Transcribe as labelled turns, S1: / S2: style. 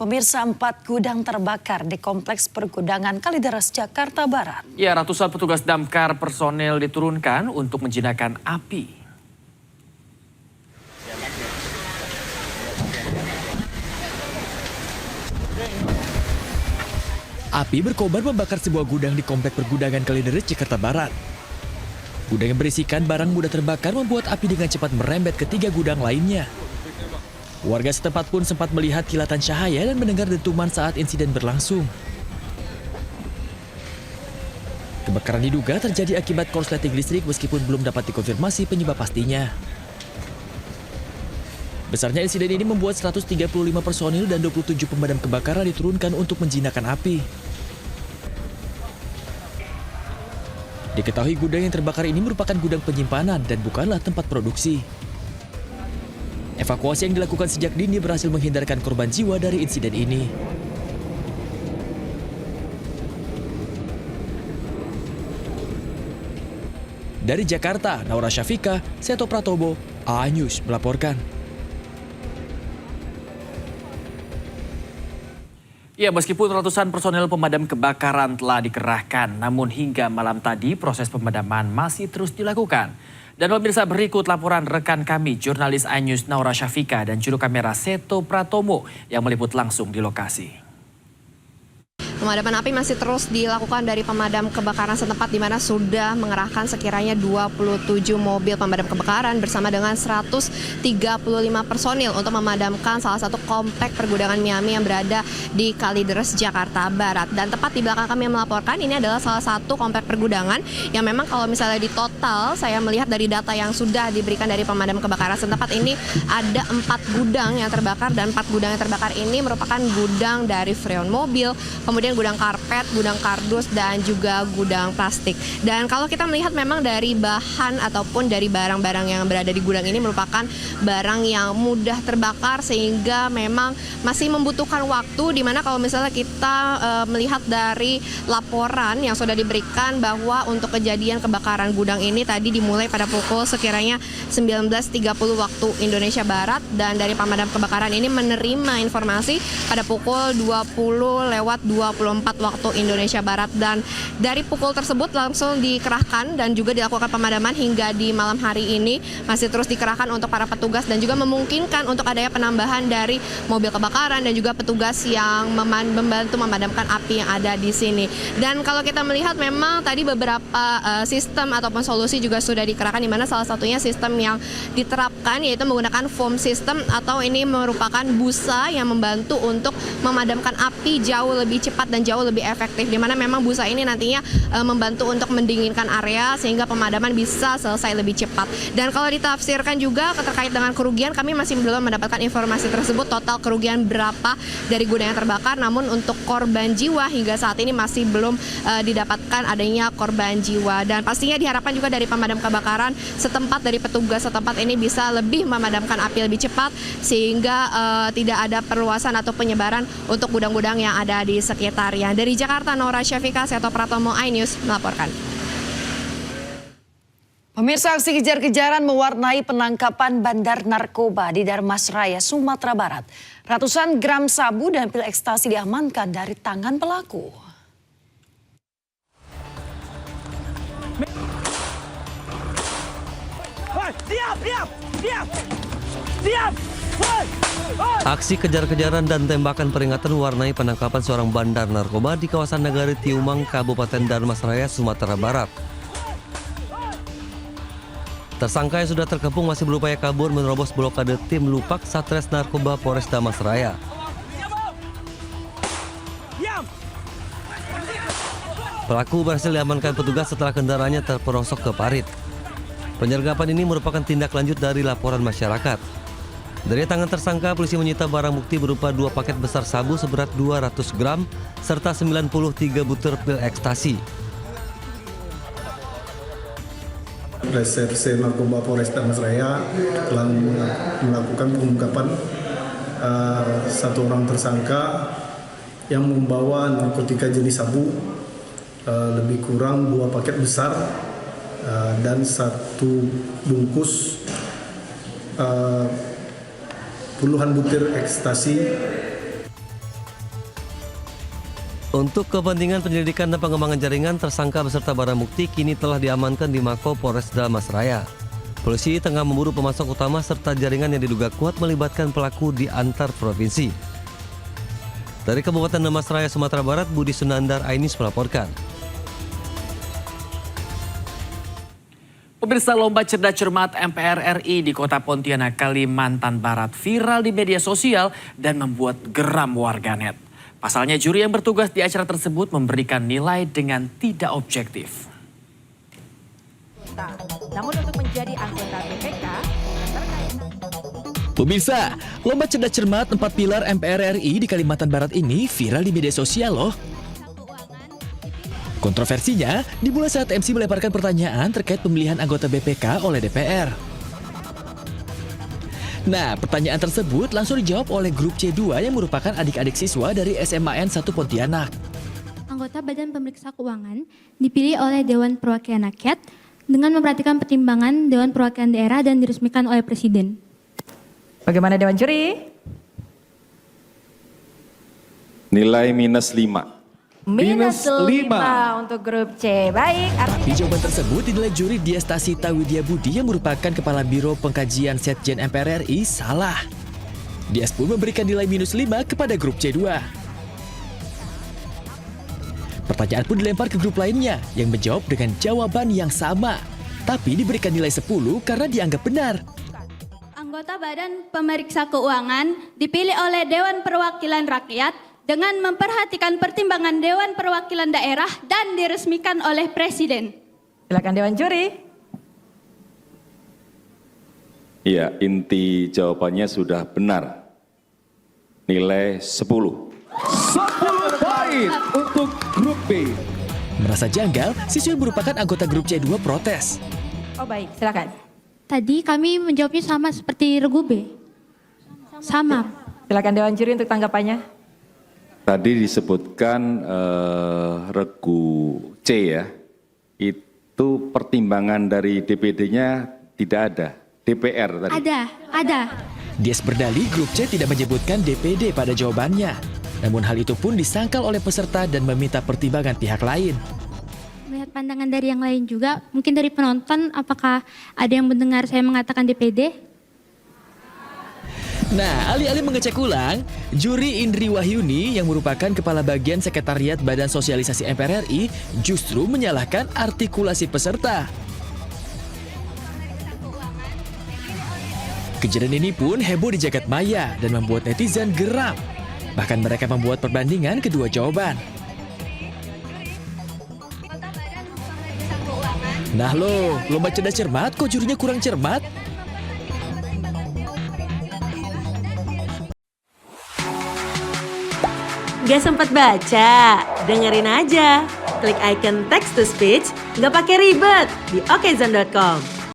S1: Pemirsa, 4 gudang terbakar di Kompleks Pergudangan Kalideres, Jakarta Barat.
S2: Ya, ratusan petugas damkar personel diturunkan untuk menjinakkan api.
S3: Api berkobar membakar sebuah gudang di Kompleks Pergudangan Kalideres, Jakarta Barat. Gudang yang berisikan barang mudah terbakar membuat api dengan cepat merembet ke 3 gudang lainnya. Warga setempat pun sempat melihat kilatan cahaya dan mendengar dentuman saat insiden berlangsung. Kebakaran diduga terjadi akibat korsleting listrik meskipun belum dapat dikonfirmasi penyebab pastinya. Besarnya insiden ini membuat 135 personil dan 27 pemadam kebakaran diturunkan untuk menjinakkan api. Diketahui gudang yang terbakar ini merupakan gudang penyimpanan dan bukanlah tempat produksi. Evakuasi yang dilakukan sejak dini berhasil menghindarkan korban jiwa dari insiden ini. Dari Jakarta, Naura Syafika, Seto Pratomo, AA News melaporkan.
S2: Ya, meskipun ratusan personel pemadam kebakaran telah dikerahkan, namun hingga malam tadi proses pemadaman masih terus dilakukan. Dan pemirsa, berikut laporan rekan kami, jurnalis iNews Naura Syafika dan juru kamera Seto Pratomo yang meliput langsung di lokasi.
S4: Pemadaman api masih terus dilakukan dari pemadam kebakaran setempat di mana sudah mengerahkan sekiranya 27 mobil pemadam kebakaran bersama dengan 135 personil untuk memadamkan salah satu komplek pergudangan Miami yang berada di Kalideres, Jakarta Barat. Dan tepat di belakang kami yang melaporkan, ini adalah salah satu komplek pergudangan yang memang kalau misalnya di total saya melihat dari data yang sudah diberikan dari pemadam kebakaran setempat ini ada 4 gudang yang terbakar, dan 4 gudang yang terbakar ini merupakan gudang dari freon mobil, kemudian gudang karpet, gudang kardus, dan juga gudang plastik. Dan kalau kita melihat memang dari bahan ataupun dari barang-barang yang berada di gudang ini merupakan barang yang mudah terbakar sehingga memang masih membutuhkan waktu, di mana kalau misalnya kita melihat dari laporan yang sudah diberikan bahwa untuk kejadian kebakaran gudang ini tadi dimulai pada pukul sekiranya 19.30 waktu Indonesia Barat, dan dari pemadam kebakaran ini menerima informasi pada pukul 20:24 waktu Indonesia Barat, dan dari pukul tersebut langsung dikerahkan dan juga dilakukan pemadaman hingga di malam hari ini masih terus dikerahkan untuk para petugas dan juga memungkinkan untuk adanya penambahan dari mobil kebakaran dan juga petugas yang membantu memadamkan api yang ada di sini. Dan kalau kita melihat memang tadi beberapa sistem ataupun solusi juga sudah dikerahkan, di mana salah satunya sistem yang diterapkan yaitu menggunakan foam system, atau ini merupakan busa yang membantu untuk memadamkan api jauh lebih cepat dan jauh lebih efektif, di mana memang busa ini nantinya membantu untuk mendinginkan area sehingga pemadaman bisa selesai lebih cepat. Dan kalau ditafsirkan juga terkait dengan kerugian, kami masih belum mendapatkan informasi tersebut total kerugian berapa dari gudang yang terbakar, namun untuk korban jiwa hingga saat ini masih belum didapatkan adanya korban jiwa. Dan pastinya diharapkan juga dari pemadam kebakaran setempat, dari petugas setempat ini bisa lebih memadamkan api lebih cepat sehingga tidak ada perluasan atau penyebaran untuk gudang-gudang yang ada di sekitarnya. Dari Jakarta, Naura Syafika, Seto Pratomo, iNews melaporkan.
S1: Pemirsa, aksi kejar-kejaran mewarnai penangkapan bandar narkoba di Darmasraya, Sumatera Barat. Ratusan gram sabu dan pil ekstasi diamankan dari tangan pelaku.
S5: Diam! Aksi kejar-kejaran dan tembakan peringatan mewarnai penangkapan seorang bandar narkoba di kawasan Nagari Tiumang, Kabupaten Darmasraya, Sumatera Barat. Tersangka yang sudah terkepung masih berupaya kabur menerobos blokade tim Lupak Satres Narkoba Polres Darmasraya. Pelaku berhasil diamankan petugas setelah kendaraannya terperosok ke parit. Penyergapan ini merupakan tindak lanjut dari laporan masyarakat. Dari tangan tersangka, polisi menyita barang bukti berupa 2 paket besar sabu seberat 200 gram serta 93 butir pil ekstasi.
S6: Reserse Narkoba Polres Darmasraya telah melakukan pengungkapan satu orang tersangka yang membawa narkotika jenis sabu lebih kurang 2 paket besar dan 1 bungkus puluhan butir ekstasi.
S5: Untuk kepentingan penyelidikan dan pengembangan jaringan, tersangka beserta barang bukti kini telah diamankan di Mako Polres Damasraya. Polisi tengah memburu pemasok utama serta jaringan yang diduga kuat melibatkan pelaku di antar provinsi. Dari Kabupaten Damasraya, Sumatera Barat, Budi Sunandar Ainis melaporkan.
S2: Pemirsa, lomba cerdas cermat MPR RI di Kota Pontianak, Kalimantan Barat viral di media sosial dan membuat geram warganet. Pasalnya juri yang bertugas di acara tersebut memberikan nilai dengan tidak objektif.
S7: Namun untuk menjadi anggota BPK,
S3: Pemirsa, lomba cerdas cermat 4 pilar MPR RI di Kalimantan Barat ini viral di media sosial loh. Kontroversinya dimulai saat MC melemparkan pertanyaan terkait pemilihan anggota BPK oleh DPR. Nah, pertanyaan tersebut langsung dijawab oleh grup C2 yang merupakan adik-adik siswa dari SMAN 1 Pontianak.
S8: Anggota Badan Pemeriksa Keuangan dipilih oleh Dewan Perwakilan Rakyat dengan memperhatikan pertimbangan Dewan Perwakilan Daerah dan diresmikan oleh Presiden.
S7: bagaimana Dewan Juri?
S9: Nilai -5.
S7: Minus 5 untuk grup C. Baik,
S3: Tapi jawaban tersebut dinilai juri Diastasita Widya Budi yang merupakan Kepala Biro Pengkajian Setjen MPR RI salah. Dias pun memberikan nilai -5 kepada grup C2. Pertanyaan pun dilempar ke grup lainnya yang menjawab dengan jawaban yang sama. Tapi diberikan nilai 10 karena dianggap benar.
S8: Anggota Badan Pemeriksa Keuangan dipilih oleh Dewan Perwakilan Rakyat dengan memperhatikan pertimbangan Dewan Perwakilan Daerah dan diresmikan oleh Presiden.
S7: silakan Dewan Juri.
S9: Iya, inti jawabannya sudah benar. Nilai 10.
S10: 10 poin untuk grup B.
S3: Merasa janggal, siswa yang merupakan anggota grup C2 protes.
S7: Oh baik, silakan.
S8: Tadi kami menjawabnya sama seperti regu B. Sama.
S7: Silakan Dewan Juri untuk tanggapannya.
S9: Tadi disebutkan regu C ya, itu pertimbangan dari DPD-nya tidak ada, DPR tadi.
S8: Ada.
S3: Dias berdalih grup C tidak menyebutkan DPD pada jawabannya. Namun hal itu pun disangkal oleh peserta dan meminta pertimbangan pihak lain.
S8: Melihat pandangan dari yang lain juga, mungkin dari penonton, apakah ada yang mendengar saya mengatakan DPD?
S3: Nah, alih-alih mengecek ulang, juri Indri Wahyuni yang merupakan Kepala Bagian Sekretariat Badan Sosialisasi MPR RI justru menyalahkan artikulasi peserta. Kejadian ini pun heboh di jagat maya dan membuat netizen geram. Bahkan mereka membuat perbandingan kedua jawaban. Nah loh, lomba cerdas cermat kok jurinya kurang cermat?
S11: Gak sempat baca? Dengerin aja. Klik icon text to speech, gak pakai ribet di okezone.com.